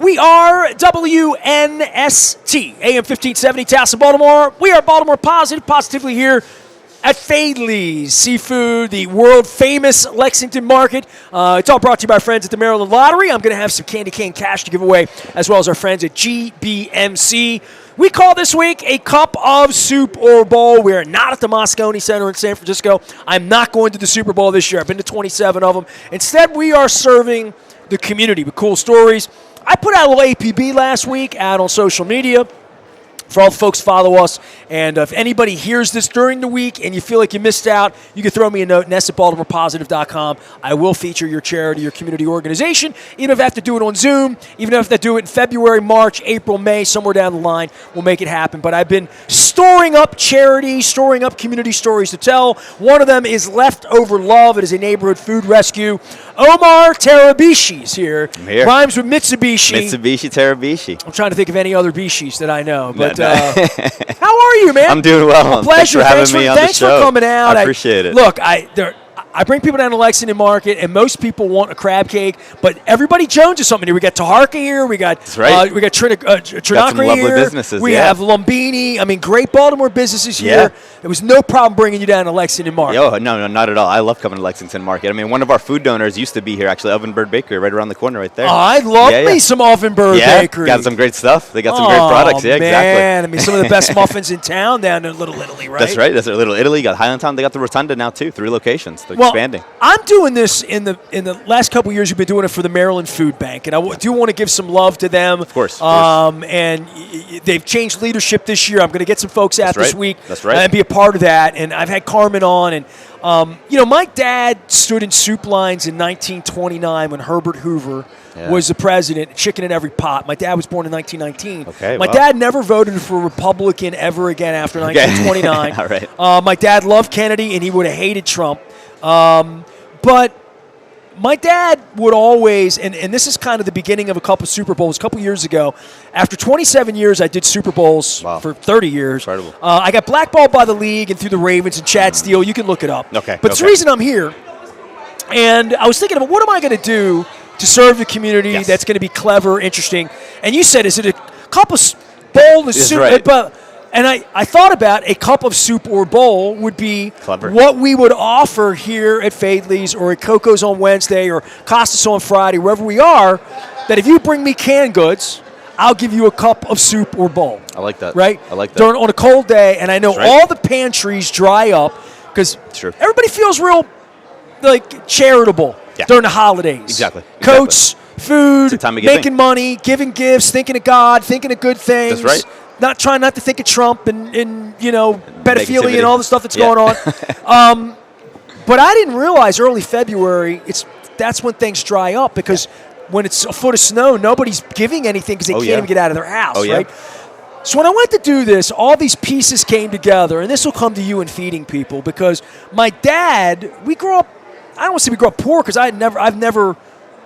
We are WNST, AM 1570, Towson, Baltimore. We are Baltimore positively here at Faidley's Seafood, the world-famous Lexington Market. It's all brought to you by our friends at the Maryland Lottery. I'm going to have some candy cane cash to give away, as well as our friends at GBMC. We call this week a cup of soup or bowl. We are not at the Moscone Center in San Francisco. I'm not going to the Super Bowl this year. I've been to 27 of them. Instead, we are serving the community with cool stories. I put out a little APB last week out on social media for all the folks who follow us. And if anybody hears this during the week and you feel like you missed out, you can throw me a note, ness@baltimorepositive.com. I will feature your charity, your community organization, even if I have to do it on Zoom, even if I have to do it in February, March, April, May, somewhere down the line, we'll make it happen. But I've been storing up charity, storing up community stories to tell. One of them is Leftover Love. It is a neighborhood food rescue. Omar Tarabishi is here. I'm here. Rhymes with Mitsubishi. Mitsubishi Tarabishi. I'm trying to think of any other Bishis that I know. But how are you, man? I'm doing well. A pleasure. Thanks for having me on the show. Thanks for coming out. I appreciate it. Look, I bring people down to Lexington Market, and most people want a crab cake, but everybody joneses something here. We got Taharka here. We got we got Trinacre lovely here. businesses, we have Lumbini. I mean, great Baltimore businesses here. Yeah. There was no problem bringing you down to Lexington Market. No, not at all. I love coming to Lexington Market. I mean, one of our food donors used to be here, actually, Ovenbird Bakery, right around the corner right there. Oh, I love me some Ovenbird Bakery. Got some great stuff. They got some great products. Yeah, man. exactly. I mean, some of the best muffins in town down in Little Italy, right? That's right. That's Little Italy. Got Highlandtown. They got the Rotunda now, too. 3 locations. They're expanding. I'm doing this in the last couple of years. We've been doing it for the Maryland Food Bank, and I do want to give some love to them. Of course. And they've changed leadership this year. I'm going to get some folks out this week. That's right. And be a part of that. And I've had Carmen on, and my dad stood in soup lines in 1929 when Herbert Hoover was the president. Chicken in every pot. My dad was born in 1919. Okay. My dad never voted for a Republican ever again after 1929. All right. My dad loved Kennedy, and he would have hated Trump. But my dad would always, and this is kind of the beginning of a couple of Super Bowls. A couple years ago, after 27 years, I did Super Bowls for 30 years. Incredible. I got blackballed by the league and through the Ravens and Chad Steele. You can look it up. Okay. But it's the reason I'm here. And I was thinking about what am I going to do to serve the community that's going to be clever, interesting. And you said, is it a cup of bowl of soup? Right. And I thought about a cup of soup or bowl would be what we would offer here at Faidley's or at Coco's on Wednesday or Costas on Friday, wherever we are, that if you bring me canned goods, I'll give you a cup of soup or bowl. I like that. Right? I like that. On a cold day, and I know all the pantries dry up because everybody feels real charitable during the holidays. Exactly. Coats, food, making giving. Money, giving gifts, thinking of God, thinking of good things. That's right. Trying not to think of Trump and pedophilia and all the stuff that's going on. But I didn't realize early February that's when things dry up because when it's a foot of snow, nobody's giving anything because they can't even get out of their house, right? So when I went to do this, all these pieces came together, and this will come to you in feeding people because my dad, we grew up. I don't want to say we grew up poor because I've never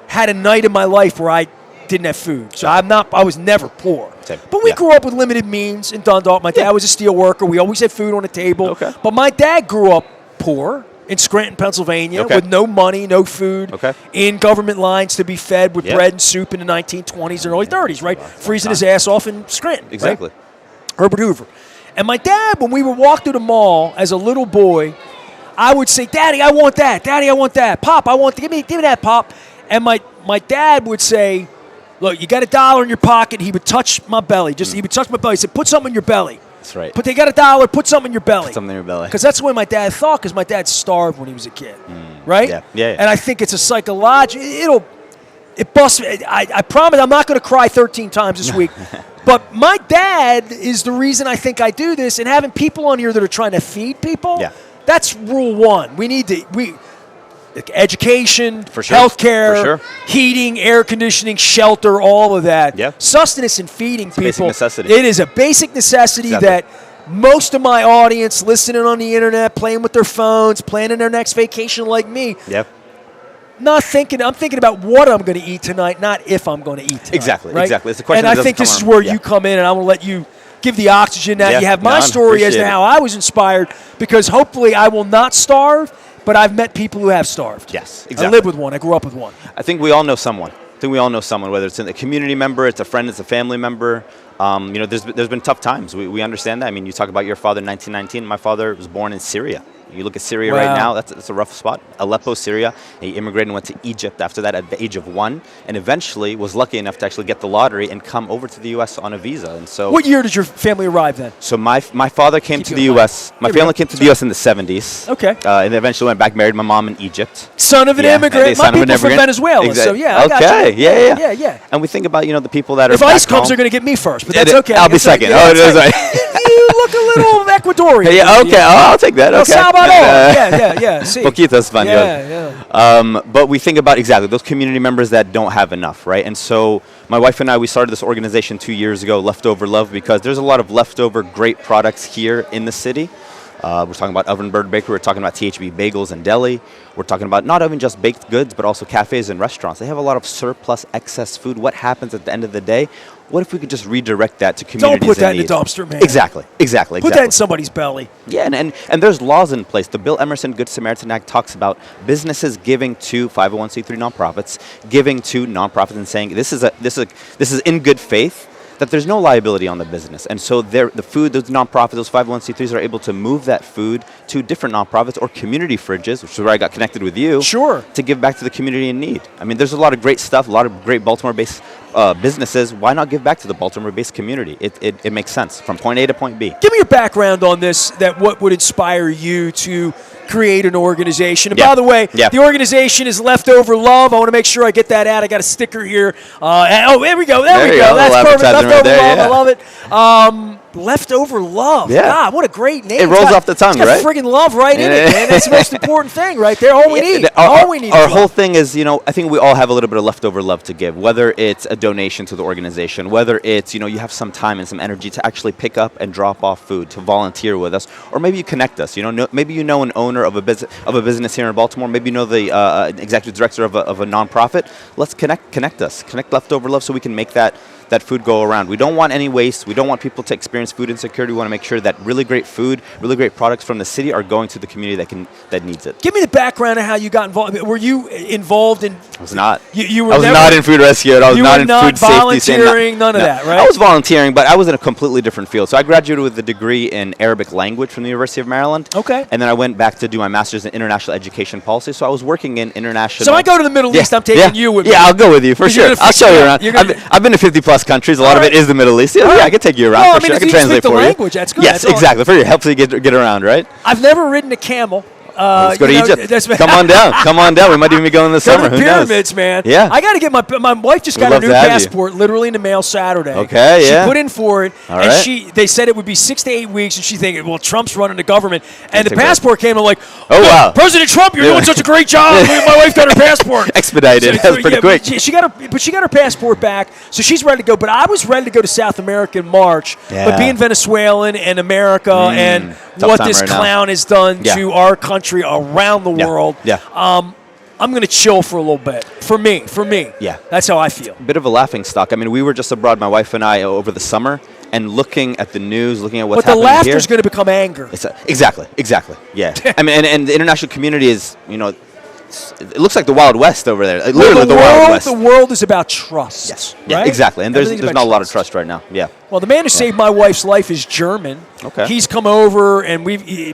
had a night in my life where I didn't have food. So I was never poor. But we grew up with limited means in Dundalk. My dad was a steel worker. We always had food on the table. Okay. But my dad grew up poor in Scranton, Pennsylvania with no money, no food, in government lines to be fed with bread and soup in the 1920s and early 30s, right? Freezing his ass off in Scranton. Exactly. Right? Herbert Hoover. And my dad, when we would walk through the mall as a little boy, I would say, Daddy, I want that. Daddy, I want that. Pop, I want give me that, Pop. And my dad would say, look, you got $1 in your pocket. He would touch my belly. He would touch my belly. He said, put something in your belly. That's right. But they got $1, put something in your belly. Put something in your belly. Because that's the way my dad thought, because my dad starved when he was a kid. Right? Yeah. And I think it's a psychological, it busts me. I promise I'm not going to cry 13 times this week. But my dad is the reason I think I do this, and having people on here that are trying to feed people, that's rule one. We need to, education, healthcare, heating, air conditioning, shelter, all of that. Sustenance and feeding people. Basic necessity. It is a basic necessity that most of my audience listening on the internet, playing with their phones, planning their next vacation like me. I'm thinking about what I'm going to eat tonight, not if I'm going to eat tonight. Exactly. Right? It's a question. And I think this is where you come in, and I want to let you give the oxygen now. You have my story as to how I was inspired, because hopefully I will not starve, but I've met people who have starved. Yes, exactly. I live with one. I grew up with one. I think we all know someone. think we all know someone, whether it's a community member, it's a friend, it's a family member. There's been tough times. We understand that. I mean, you talk about your father in 1919. My father was born in Syria. You look at Syria right now, that's a rough spot. Aleppo, Syria. He immigrated and went to Egypt after that at the age of 1, and eventually was lucky enough to actually get the lottery and come over to the U.S. on a visa. And so, what year did your family arrive then? So my father came to the U.S. My family came to the U.S. in the 70s. Okay. And eventually went back, married my mom in Egypt. Son of an immigrant. My people from Venezuela. Exactly. So yeah. Okay. Yeah. And we think about the people that are. If ICE comes, they're going to get me first, but that's okay. I'll be second. Right. You look a little Ecuadorian. Yeah. Okay. I'll take that. Okay. Yeah. See. Poquito español. Yeah. But we think about exactly those community members that don't have enough, right? And so my wife and I, we started this organization 2 years ago, Leftover Love, because there's a lot of leftover great products here in the city. We're talking about Oven Bird Bakery. We're talking about THB Bagels and Deli. We're talking about not even just baked goods, but also cafes and restaurants. They have a lot of surplus, excess food. What happens at the end of the day? What if we could just redirect that to communities in need? Don't put that in the dumpster, man. Exactly. Put that in somebody's belly. Yeah, and there's laws in place. The Bill Emerson Good Samaritan Act talks about businesses giving to 501c3 nonprofits, giving to nonprofits and saying this is in good faith, that there's no liability on the business. And so the food, those nonprofits, those 501c3s are able to move that food to different nonprofits or community fridges, which is where I got connected with you. Sure. To give back to the community in need. I mean, there's a lot of great stuff, a lot of great Baltimore-based businesses. Why not give back to the Baltimore-based community? It makes sense from point A to point B. Give me your background on this, what would inspire you to create an organization. And by the way, the organization is Leftover Love. I want to make sure I get that out. I got a sticker here. There we go. There we go. That's perfect. Leftover Love. I love it. Leftover Love. Yeah. God, what a great name. It rolls off the tongue, right? Friggin' love right in it, man. That's the most important thing right there. All we need. Our whole thing is, I think we all have a little bit of leftover love to give, whether it's a donation to the organization, whether it's, you have some time and some energy to actually pick up and drop off food, to volunteer with us, or maybe you connect us. Maybe an owner of a business here in Baltimore, maybe the executive director of a nonprofit. Let's connect us. Connect Leftover Love so we can make that food go around. We don't want any waste. We don't want people to experience food insecurity. We want to make sure that really great food, really great products from the city are going to the community that needs it. Give me the background of how you got involved. Were you involved in? I was not. You were I was not in food rescue. I was not in food safety. Volunteering, none of that, right? I was volunteering, but I was in a completely different field. So I graduated with a degree in Arabic language from the University of Maryland. Okay. And then I went back to do my master's in international education policy. So I was working in international. So I go to the Middle East. I'm taking you with me. Yeah, I'll go with you for sure. I'll show you around. I've been to 50+ countles. A lot of it is the Middle East. Yeah, I can take you around for sure. I can translate for you. Language, that's good. Yes, exactly. For you, helps you get around, right? I've never ridden a camel. Let's go to Egypt. Come on down. We might even be going this summer. Go to the pyramids, man. Yeah. I got to get my wife just got a new passport, literally in the mail Saturday. Okay, She put in for it, all and right. they said it would be 6 to 8 weeks, and she's thinking, well, Trump's running the government, and the passport came. I'm like, oh wow, President Trump, you're doing such a great job. My wife got her passport expedited. That's pretty quick. She got her passport back, so she's ready to go. But I was ready to go to South America in March, but being Venezuelan and America and what this clown has done to our country around the world. I'm going to chill for a little bit. For me. Yeah. That's how I feel. Bit of a laughing stock. I mean, we were just abroad, my wife and I, over the summer, and looking at the news, looking at what's happening here. But the laughter's going to become anger. Exactly. Yeah. I mean, and the international community is, it looks like the Wild West over there. Literally the Wild West. The world is about trust. Yes. Right? Yeah, exactly. And there's not a lot of trust right now. Yeah. Well, the man who saved my wife's life is German. Okay. He's come over, and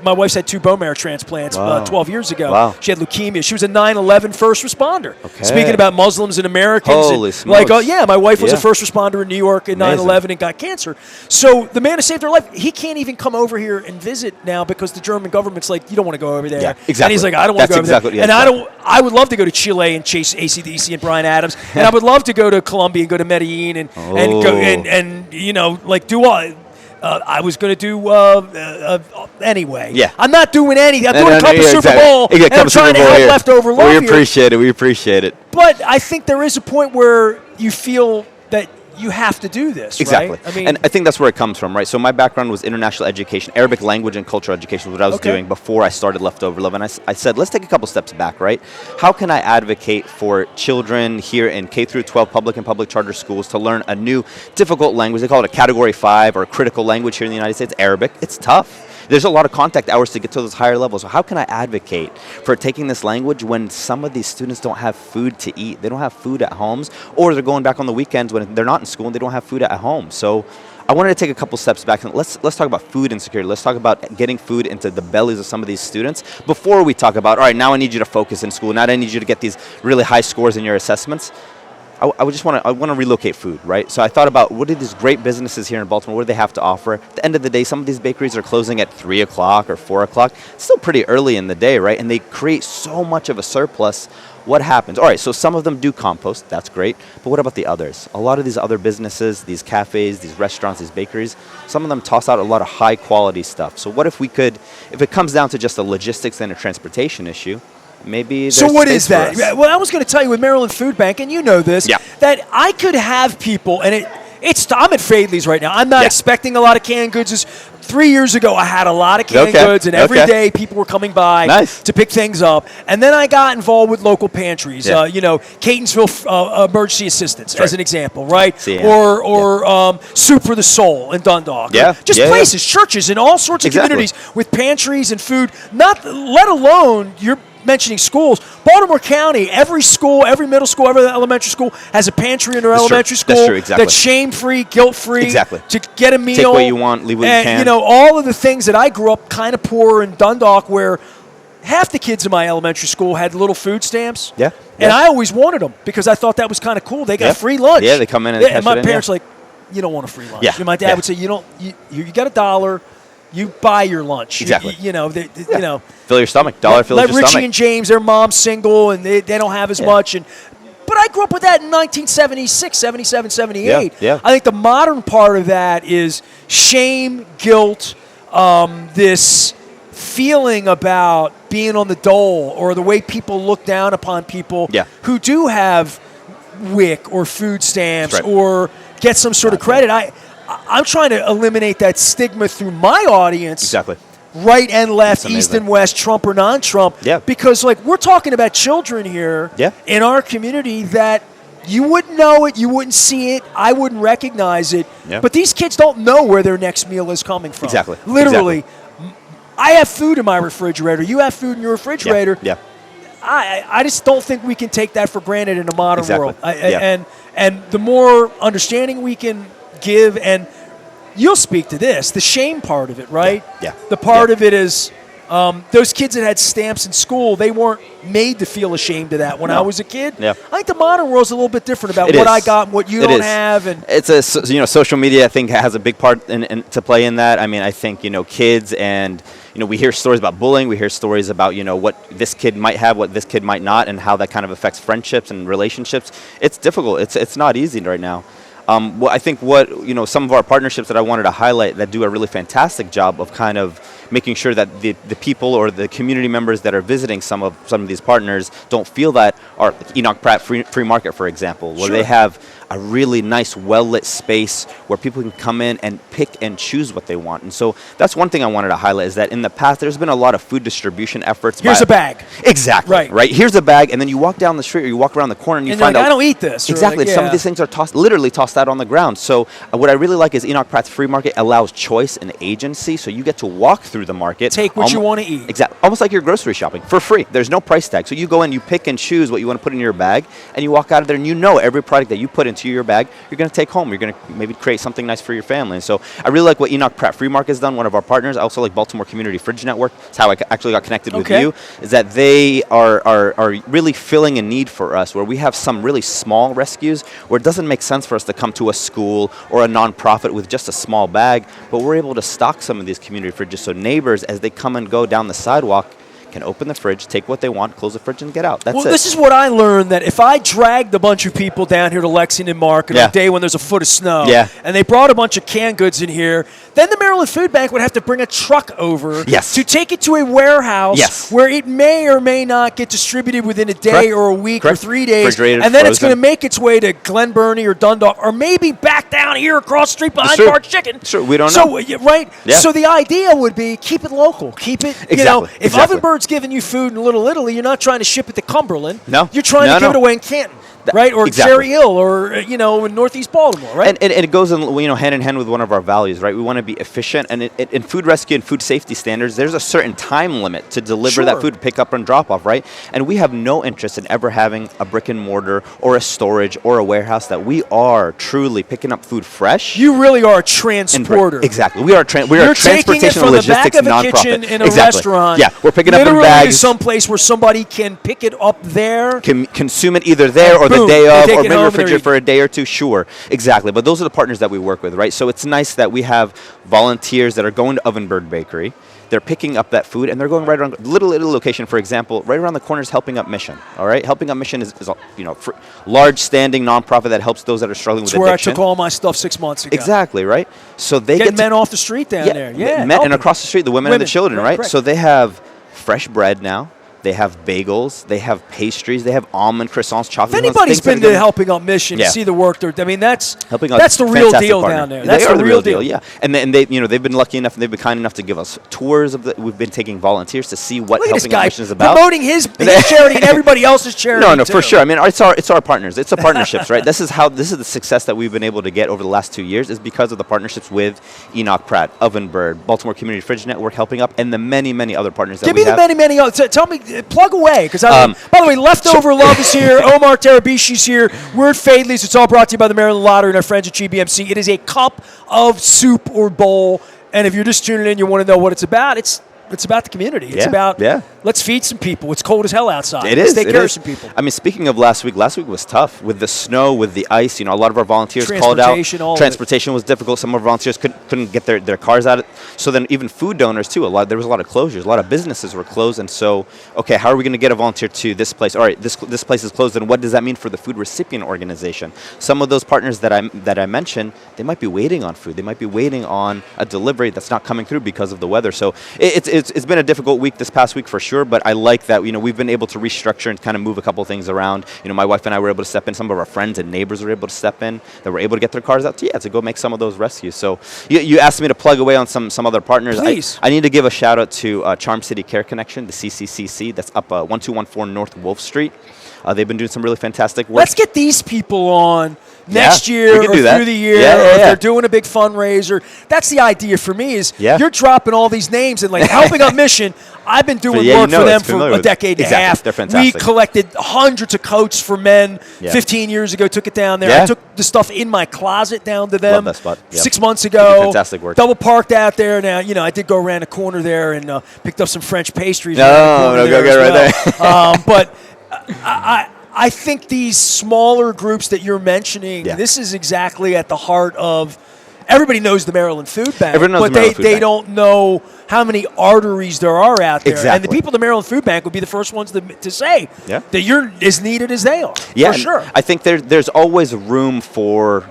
my wife's had 2 bone marrow transplants 12 years ago. Wow. She had leukemia. She was a 9/11 first responder. Okay. Speaking about Muslims and Americans. Holy smokes. My wife was a first responder in New York in 9/11 and got cancer. So the man who saved her life, he can't even come over here and visit now because the German government's like, you don't want to go over there. Yeah, exactly. And he's like, I don't want to go over there. And I would love to go to Chile and chase AC/DC and Bryan Adams. And I would love to go to Colombia and go to Medellin and do all. I was going to do anyway. Yeah. I'm not doing anything. I'm doing a couple Super Bowl, and I'm trying to help Leftover Love here. We appreciate it. But I think there is a point where you feel that you have to do this, exactly. Right? And I think that's where it comes from, right? So my background was international education, Arabic language and cultural education was what I was doing before I started Leftover Love. And I said, let's take a couple steps back, right? How can I advocate for children here in K-12 public and public charter schools to learn a new difficult language? They call it a Category 5 or a critical language here in the United States, Arabic. It's tough. There's a lot of contact hours to get to those higher levels. So how can I advocate for taking this language when some of these students don't have food to eat? They don't have food at homes, or they're going back on the weekends when they're not in school and they don't have food at home. So I wanted to take a couple steps back and let's talk about food insecurity. Let's talk about getting food into the bellies of some of these students before we talk about, all right, now I need you to focus in school. Now I need you to get these really high scores in your assessments. I want to relocate food, right? So I thought about what are these great businesses here in Baltimore, what do they have to offer? At the end of the day, some of these bakeries are closing at 3 o'clock or 4 o'clock. It's still pretty early in the day, right? And they create so much of a surplus. What happens? All right, so some of them do compost, that's great, but what about the others? A lot of these other businesses, these cafes, these restaurants, these bakeries, some of them toss out a lot of high quality stuff. So what if we could, if it comes down to just a logistics and a transportation issue, maybe there's So what space is that? for us. Well, I was going to tell you with Maryland Food Bank, and you know this, Yeah. that I could have people, and I'm at Faidley's right now. I'm not expecting a lot of canned goods. 3 years ago, I had a lot of canned goods, and every day people were coming by to pick things up. And then I got involved with local pantries, Catonsville Emergency Assistance, as an example, right? Or Soup for the Soul in Dundalk. Just places, churches, and all sorts of communities with pantries and food, let alone you're mentioning schools. Baltimore County, every school, every middle school, every elementary school has a pantry in their elementary school. That's true, exactly. That's shame-free, guilt-free. To get a meal. Take what you want, leave what you can. All of the things that I grew up kind of poor in Dundalk, where half the kids in my elementary school had little food stamps. And I always wanted them because I thought that was kind of cool. They got free lunch. They come in and and my parents like, you don't want a free lunch. And my dad would say, you got $1. You buy your lunch. Exactly. Fill your stomach. Dollar fills your stomach. Like Richie stomach. and James, their mom's single, and they don't have as much. But I grew up with that in 1976, 77, 78. I think the modern part of that is shame, guilt, this feeling about being on the dole, or the way people look down upon people who do have WIC or food stamps or get some sort of credit. I'm trying to eliminate that stigma through my audience. Right and left, east and west, Trump or non-Trump. Because we're talking about children here in our community that you wouldn't know it, you wouldn't see it, I wouldn't recognize it. But these kids don't know where their next meal is coming from. Literally. I have food in my refrigerator. You have food in your refrigerator. I just don't think we can take that for granted in a modern world. And the more understanding we can give, and you'll speak to this, the shame part of it, right? The part of it is those kids that had stamps in school, they weren't made to feel ashamed of that when I was a kid. I think the modern world's a little bit different about what I got and what you don't have. And it's social media, I think, has a big part to play in that. I mean, I think, kids and, we hear stories about bullying. We hear stories about, what this kid might have, what this kid might not, and how that kind of affects friendships and relationships. It's difficult. It's not easy right now. I think some of our partnerships that I wanted to highlight that do a really fantastic job of kind of making sure that the people or the community members that are visiting some of these partners don't feel that are Enoch Pratt Free Market, for example, where they have a really nice, well-lit space where people can come in and pick and choose what they want. And so that's one thing I wanted to highlight, is that in the past, there's been a lot of food distribution efforts. Here's a bag. Exactly. Right. Here's a bag, and then you walk down the street or you walk around the corner and you find out, I don't eat this. Exactly. Some of these things are literally tossed out on the ground. So what I really like is Enoch Pratt's Free Market allows choice and agency, so you get to walk through the market. Take what you want to eat. Exactly. Almost like you're grocery shopping for free. There's no price tag. So you go in, you pick and choose what you want to put in your bag, and you walk out of there, and every product that you put into your bag, you're going to take home. You're going to maybe create something nice for your family. And so I really like what Enoch Pratt Free Market has done, one of our partners. I also like Baltimore Community Fridge Network. That's how I actually got connected with you, is that they are really filling a need for us, where we have some really small rescues where it doesn't make sense for us to come to a school or a nonprofit with just a small bag, but we're able to stock some of these community fridges so neighbors, as they come and go down the sidewalk, can open the fridge, take what they want, close the fridge, and get out. That's it. This is what I learned, that if I dragged a bunch of people down here to Lexington Market on a day when there's a foot of snow, and they brought a bunch of canned goods in here, then the Maryland Food Bank would have to bring a truck over to take it to a warehouse where it may or may not get distributed within a day or a week or 3 days, and then it's going to make its way to Glen Burnie or Dundalk, or maybe back down here across the street behind Park's Chicken. We don't know. So the idea would be, keep it local. Keep it, if Ovenbird's giving you food in Little Italy, you're not trying to ship it to Cumberland. No. You're trying to give it away in Canton. right? Or exactly. Cherry Hill, or in Northeast Baltimore, right? And it goes hand in hand with one of our values, right? We want to be efficient, and in food rescue and food safety standards, there's a certain time limit to deliver that food, pick up and drop off, right? And we have no interest in ever having a brick and mortar or a storage or a warehouse. That we are truly picking up food fresh. You really are a transporter. Exactly. We are a transportation and logistics taking it from the back of a nonprofit. kitchen in a restaurant. Yeah, we're picking up in bags. Someplace where somebody can pick it up there. Can consume it either there or the day of, or maybe refrigerate for a day or two. Sure, exactly. But those are the partners that we work with, right? So it's nice that we have volunteers that are going to Ovenbird Bakery. They're picking up that food, and they're going right around little location. For example, right around the corner is Helping Up Mission. All right, Helping Up Mission is large standing nonprofit that helps those that are struggling with addiction. That's where I took all my stuff 6 months ago. Exactly, right. So they get men off the street down there. Yeah, men, and across the street, the women and the children, right? So they have fresh bread now. They have bagels. They have pastries. They have almond croissants, chocolate. If anybody's been to Helping Up Mission, you see the work they're. I mean, that's the real deal down there. That's the real deal. Yeah, and they've been lucky enough, and they've been kind enough to give us tours of the. We've been taking volunteers to see what Helping Up Mission is about. Promoting his charity and everybody else's charity. No, for sure. I mean, it's our partners. It's the partnerships, right? This is the success that we've been able to get over the last 2 years is because of the partnerships with Enoch Pratt, Ovenbird, Baltimore Community Fridge Network, Helping Up, and the many other partners that we have. Give me the many. Tell me, plug away. By the way, Leftover Love is here. Omar Tarabishi's here. We're at Faidley's. It's all brought to you by the Maryland Lottery and our friends at GBMC. It is a cup of soup or bowl. And if you're just tuning in, you want to know what it's about. It's about the community. It's about let's feed some people. It's cold as hell outside. Let's take care of some people. I mean, speaking of last week was tough with the snow, with the ice. A lot of our volunteers called out. Transportation was difficult. Some of our volunteers couldn't get their cars out. So then even food donors too. There was a lot of closures. A lot of businesses were closed. And so, okay, how are we going to get a volunteer to this place? All right, this place is closed. And what does that mean for the food recipient organization? Some of those partners that I mentioned, they might be waiting on food. They might be waiting on a delivery that's not coming through because of the weather. So it's been a difficult week this past week for sure, but I like that we've been able to restructure and kind of move a couple things around. My wife and I were able to step in. Some of our friends and neighbors were able to step in. That were able to get their cars out to go make some of those rescues. So you asked me to plug away on some other partners. Please. I need to give a shout out to Charm City Care Connection, the CCCC. That's up 1214 North Wolf Street. They've been doing some really fantastic work. Let's get these people on next year or through the year, or if they're doing a big fundraiser. That's the idea for me is you're dropping all these names and Helping Up Mission. I've been doing work for them for a decade and a half. They're fantastic. We collected hundreds of coats for men 15 years ago, took it down there. I took the stuff in my closet down to them Love that spot. 6 months ago. Fantastic work. Double parked out there. Now, I did go around a corner there and picked up some French pastries. No, go get right there. But I think these smaller groups that you're mentioning, this is exactly at the heart of. Everybody knows the Maryland Food Bank, but they don't know how many arteries there are out there. Exactly. And the people at the Maryland Food Bank would be the first ones to say that you're as needed as they are. Yeah, for sure. I think there's always room for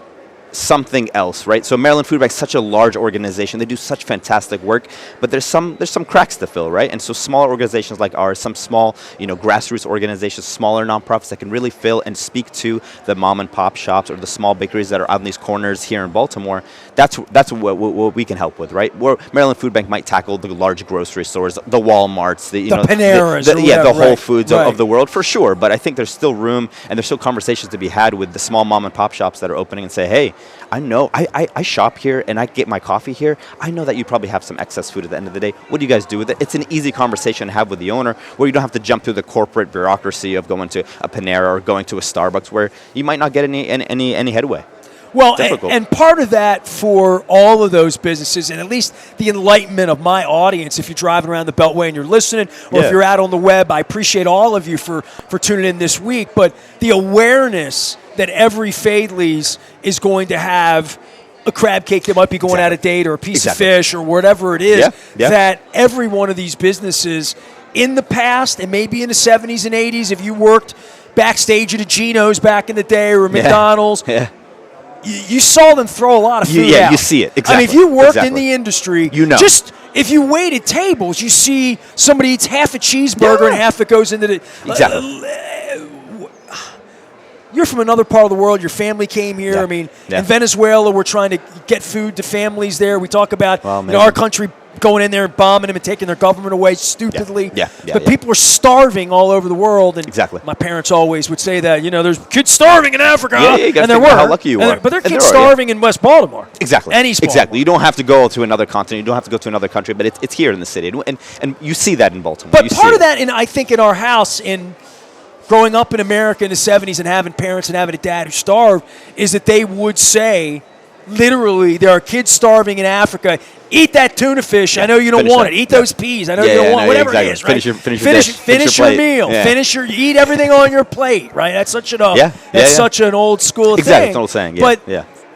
something else, right? So Maryland Food Bank is such a large organization. They do such fantastic work, but there's some cracks to fill, right? And so smaller organizations like ours, some small, grassroots organizations, smaller nonprofits that can really fill and speak to the mom and pop shops or the small bakeries that are on these corners here in Baltimore. That's what we can help with, right? Where Maryland Food Bank might tackle the large grocery stores, the Walmarts, the Paneras, the Whole Foods of the world for sure. But I think there's still room and there's still conversations to be had with the small mom and pop shops that are opening and say, hey, I know I shop here and I get my coffee here. I know that you probably have some excess food at the end of the day. What do you guys do with it? It's an easy conversation to have with the owner where you don't have to jump through the corporate bureaucracy of going to a Panera or going to a Starbucks where you might not get any headway. Well, and part of that for all of those businesses, and at least the enlightenment of my audience, if you're driving around the Beltway and you're listening, or if you're out on the web, I appreciate all of you for tuning in this week. But the awareness that every Faidley's is going to have a crab cake that might be going out of date or a piece of fish or whatever it is, that every one of these businesses in the past and maybe in the 70s and 80s, if you worked backstage at a Geno's back in the day or a McDonald's, you saw them throw a lot of food out. You see it. Exactly. I mean, if you worked in the industry, just if you waited tables, you see somebody eats half a cheeseburger and half it goes into the... You're from another part of the world. Your family came here. In Venezuela, we're trying to get food to families there. We talk about our country going in there and bombing them and taking their government away stupidly. But yeah. people are starving all over the world. And exactly. my parents always would say that, there's kids starving in Africa. And there were. How lucky you are. But there are kids starving in West Baltimore. Exactly. And East Baltimore. Exactly. You don't have to go to another continent. You don't have to go to another country, but it's here in the city. And you see that in Baltimore. But part of that, and I think in our house, in growing up in America in the 70s and having parents and having a dad who starved, is that they would say, literally, there are kids starving in Africa. Eat that tuna fish. I know you don't want it. Eat those peas. I know you don't want whatever it is. Right? Finish your meal. Eat everything on your plate. Right. That's such an old school thing. Exactly. It's an old saying. But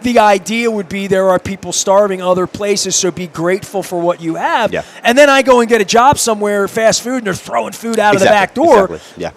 the idea would be there are people starving other places, so be grateful for what you have. Yeah. And then I go and get a job somewhere, fast food, and they're throwing food out of the back door. Exactly. Yeah.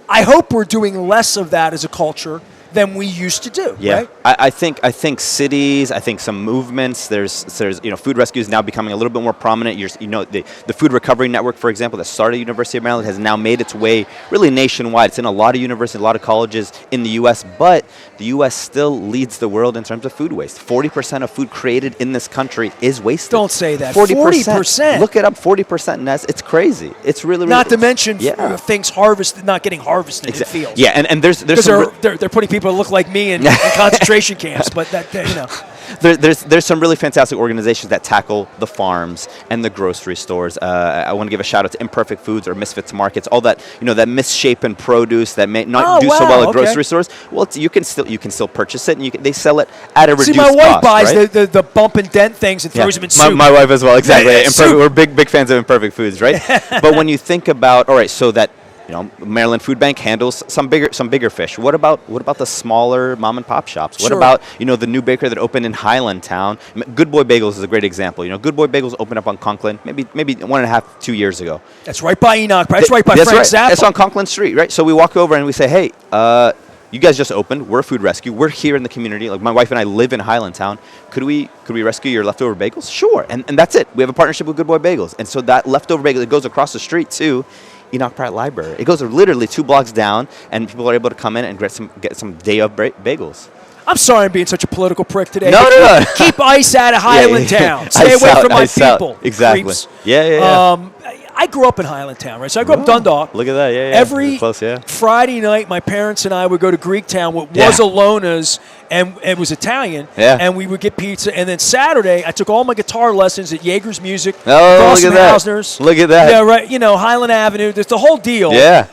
I hope we're doing less of that as a culture than we used to do. Yeah, right? I think cities, I think some movements. There's food rescue is now becoming a little bit more prominent. The Food Recovery Network, for example, that started at University of Maryland, has now made its way really nationwide. It's in a lot of universities, a lot of colleges in the U.S., but the U.S. still leads the world in terms of food waste. 40% of food created in this country is wasted. Don't say that. 40%. Look it up. 40%. And it's crazy. It's really not to mention things harvested, not getting harvested in fields. Yeah, and there's they're putting people to look like me in concentration camps, but there's some really fantastic organizations that tackle the farms and the grocery stores. I want to give a shout out to Imperfect Foods or Misfits Markets, all that that misshapen produce that may not do so well at grocery stores. Well, you can still purchase it, and they sell it at a reduced cost. See, my wife buys right? the bump and dent things and throws them in soup. My wife as well, exactly. Yeah, we're big fans of Imperfect Foods, right? But when you think about so that Maryland Food Bank handles some bigger fish. What about the smaller mom and pop shops? What about the new bakery that opened in Highlandtown? Good Boy Bagels is a great example. Good Boy Bagels opened up on Conklin maybe 1.5-2 years ago. That's right by Enoch. That's right by Frank Zappa. It's on Conklin Street, right? So we walk over and we say, hey, you guys just opened. We're Food Rescue. We're here in the community. Like my wife and I live in Highlandtown. Could we rescue your leftover bagels? Sure. And that's it. We have a partnership with Good Boy Bagels. And so that leftover bagel, it goes across the street to Enoch Pratt Library. It goes literally 2 blocks down, and people are able to come in and get some day of bagels. I'm sorry I'm being such a political prick today. No. Keep ICE out of Highlandtown. Stay away from my people. Exactly. Creeps. Yeah. I grew up in Highlandtown, right? So I grew up in Dundalk. Look at that. Yeah. Every close, Friday night, my parents and I would go to Greektown, what was Alona's, and it was Italian. Yeah. And we would get pizza. And then Saturday, I took all my guitar lessons at Jaeger's Music. Oh, look at that. Hausner's. Look at that. Yeah, right. Highland Avenue. There's the whole deal. Yeah.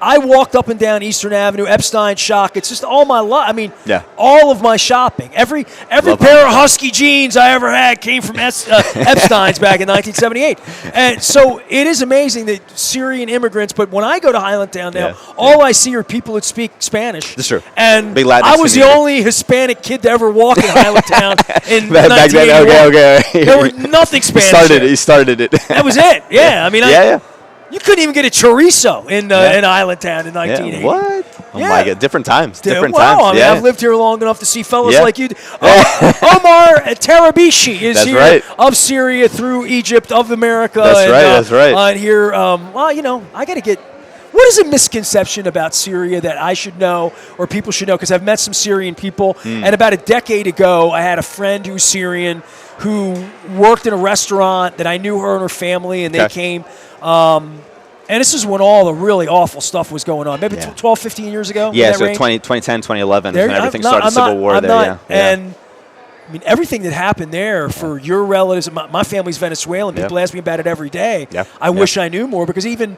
I walked up and down Eastern Avenue, Epstein Shock. It's just all my life. I mean, all of my shopping. Every pair of Husky jeans I ever had came from Epstein's back in 1978. And so it is amazing that Syrian immigrants, but when I go to Highlandtown now, all I see are people that speak Spanish. That's true. And Big Latin I was the only Hispanic kid to ever walk in Highlandtown in 1981. Okay. There were nothing Spanish. He started it. That was it. Yeah. I mean, yeah. You couldn't even get a chorizo in Islandtown in 1980. Yeah. What? Oh my God! Different times. Different times. I mean, I've lived here long enough to see fellas like you. Omar Tarabishi is here of Syria through Egypt of America. That's right. And here, I got to get. What is a misconception about Syria that I should know or people should know? Because I've met some Syrian people, and about a decade ago, I had a friend who's Syrian who worked in a restaurant that I knew her and her family, and they came. And this is when all the really awful stuff was going on. Maybe 12, 15 years ago? Yeah, so 2010, 2011 when everything started, Civil War there. And I mean, everything that happened there for your relatives, my family's Venezuelan. People ask me about it every day. I wish I knew more because even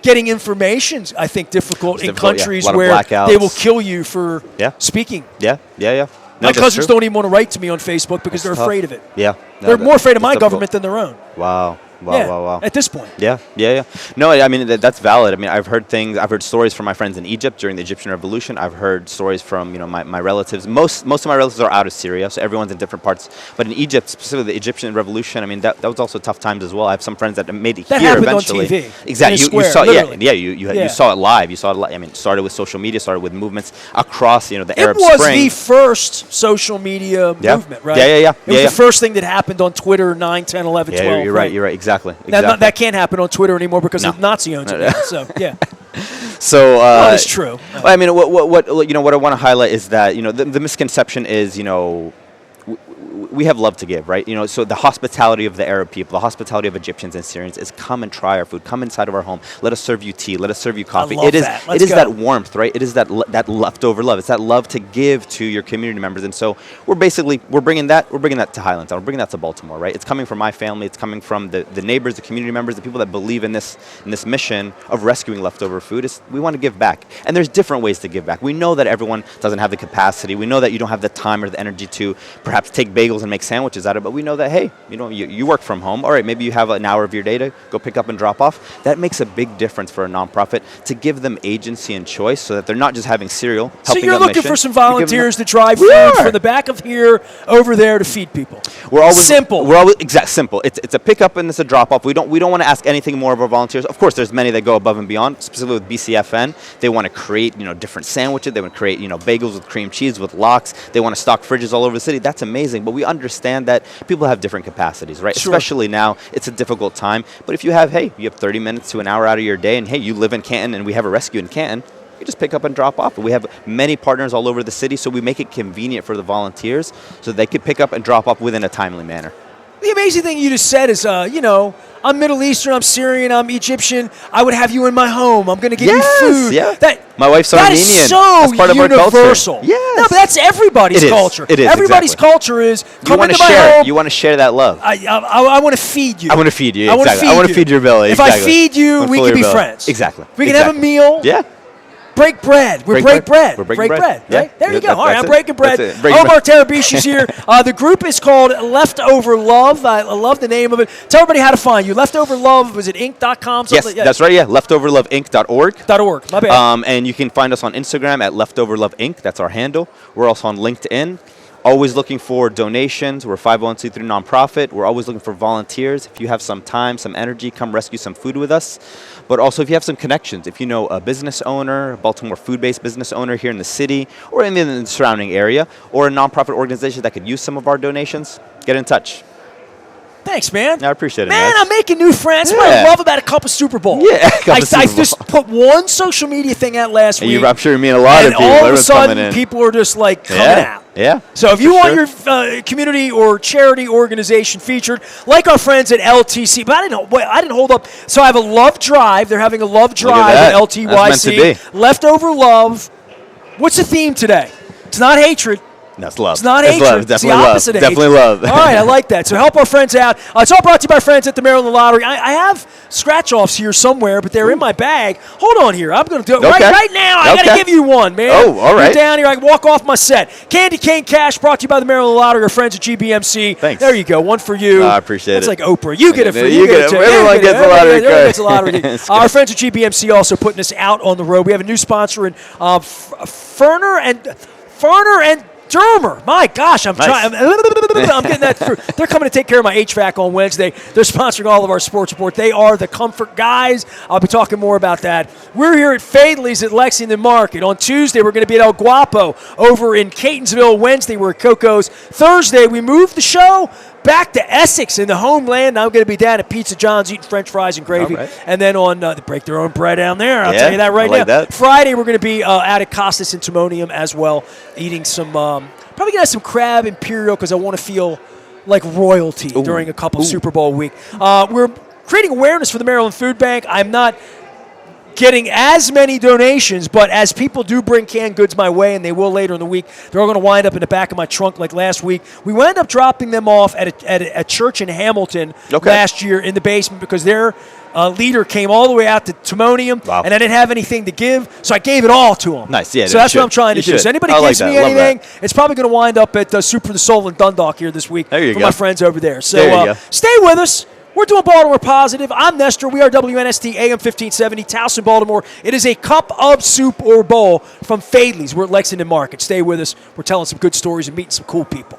getting information, I think, difficult in countries where they will kill you for speaking. Yeah. My cousins don't even want to write to me on Facebook because they're afraid of it. Yeah. They're more afraid of my government than their own. Wow. At this point. Yeah. No, I mean, that's valid. I mean, I've heard stories from my friends in Egypt during the Egyptian Revolution. I've heard stories from, my relatives. Most of my relatives are out of Syria, so everyone's in different parts. But in Egypt, specifically the Egyptian Revolution, I mean, that was also tough times as well. I have some friends that made it here eventually. That happened on TV. Exactly. You saw you saw it live. You saw it. I mean, it started with social media, started with movements across, the Arab Spring. It was the first social media movement, right? Yeah. It was the first thing that happened on Twitter 9, 10, 11, 12. Yeah, you're right. Exactly. Now, that can't happen on Twitter anymore because the Nazi owns it now. So, yeah. So that's true. I mean, what I want to highlight is that the misconception is we have love to give, right? So the hospitality of the Arab people, the hospitality of Egyptians and Syrians is come and try our food. Come inside of our home. Let us serve you tea. Let us serve you coffee. I love that. Let's it is go. that warmth, right? It is that leftover love. It's that love to give to your community members. And so we're bringing that to Highlands. We're bringing that to Baltimore, right? It's coming from my family. It's coming from the neighbors, the community members, the people that believe in this mission of rescuing leftover food. We want to give back. And there's different ways to give back. We know that everyone doesn't have the capacity. We know that you don't have the time or the energy to perhaps take bagels and make sandwiches out of it. But we know that, hey, you work from home. All right, maybe you have an hour of your day to go pick up and drop off. That makes a big difference for a nonprofit to give them agency and choice so that they're not just having cereal. So you're looking for some volunteers to drive food from the back of here over there to feed people. We're always simple. Simple. It's a pickup and it's a drop off. We don't want to ask anything more of our volunteers. Of course, there's many that go above and beyond. Specifically with BCFN, they want to create different sandwiches. They want to create bagels with cream cheese with lox. They want to stock fridges all over the city. That's amazing. But we understand that people have different capacities, right? Sure. Especially now, it's a difficult time. But if you have 30 minutes to an hour out of your day, and you live in Canton, and we have a rescue in Canton, you just pick up and drop off. We have many partners all over the city, so we make it convenient for the volunteers so they could pick up and drop off within a timely manner. The amazing thing you just said is, I'm Middle Eastern, I'm Syrian, I'm Egyptian. I would have you in my home. I'm going to give you food. Yeah. My wife's Armenian. That is so that's part universal. Of our culture. Yes. No, but that's everybody's culture. It is. Everybody's exactly. culture is come into my home. You want to share that love. I want to feed you. I want to feed you. I Exactly. I want to feed your belly. If I feed you, we can be friends. Exactly. We can have a meal. Yeah. Break bread. Break bread. We're breaking bread. Right? Yeah. There you go. All right, I'm breaking bread. Breaking Omar Tarabishi's here. The group is called Leftover Love. I love the name of it. Tell everybody how to find you. Leftover Love, was it inc.com? Yes, that's right. Yeah, leftoverloveinc.org. .org. My bad. And you can find us on Instagram at leftoverloveinc. That's our handle. We're also on LinkedIn. Always looking for donations. We're a 501c3 nonprofit. We're always looking for volunteers. If you have some time, some energy, come rescue some food with us. But also if you have some connections, if you know a business owner, a Baltimore food-based business owner here in the city or in the surrounding area, or a nonprofit organization that could use some of our donations, get in touch. Thanks, man. I appreciate it, man. guys. I'm making new friends. What I love about a cup of Super Bowl. Yeah, I just put one social media thing out last week. I'm sure you mean a lot of people. And all of a Everyone's sudden, people are just like coming out. Yeah. So if you want your community or charity organization featured, like our friends at LTC, but I didn't hold up. So I have a love drive. They're having a love drive at LTYC. That's meant to be. Leftover love. What's the theme today? It's not hatred. That's love. It's not hatred. Love. It's the opposite of hatred. Definitely love. All right, I like that. So help our friends out. It's all brought to you by friends at the Maryland Lottery. I have scratch-offs here somewhere, but they're in my bag. Hold on here. I'm going to do it right now. I got to give you one, man. Oh, all right. You're down here. I can walk off my set. Candy Cane Cash brought to you by the Maryland Lottery, our friends at GBMC. Thanks. There you go. One for you. I appreciate it. That's like Oprah. You get it for you. Get it. Everyone gets a lottery card. Everyone gets a lottery card. Our friends at GBMC also putting us out on the road. We have a new sponsor in Ferner and Dermer. My gosh, I'm trying. I'm getting that through. They're coming to take care of my HVAC on Wednesday. They're sponsoring all of our sports report. They are the comfort guys. I'll be talking more about that. We're here at Faidley's at Lexington Market. On Tuesday, we're going to be at El Guapo over in Catonsville. Wednesday, we're at Coco's. Thursday, we moved the show back to Essex in the homeland. I'm going to be down at Pizza John's eating French fries and gravy. Right. And then on they break their own bread down there. I'll tell you that right now. That. Friday, we're going to be out at Costas and Timonium as well, eating some, probably going to have some crab imperial because I want to feel like royalty during a couple Super Bowl week. We're creating awareness for the Maryland Food Bank. I'm not getting as many donations, but as people do bring canned goods my way, and they will later in the week, they're all going to wind up in the back of my trunk like last week. We wound up dropping them off at a church in Hamilton last year in the basement because their leader came all the way out to Timonium, and I didn't have anything to give, so I gave it all to him. Nice, yeah. So that's what I'm trying to do. So anybody gives me anything, it's probably going to wind up at Super the Soul in Dundalk here this week for my friends over there. So stay with us. We're doing Baltimore Positive. I'm Nestor. We are WNST AM 1570, Towson, Baltimore. It is a cup of soup or bowl from Faidley's. We're at Lexington Market. Stay with us. We're telling some good stories and meeting some cool people.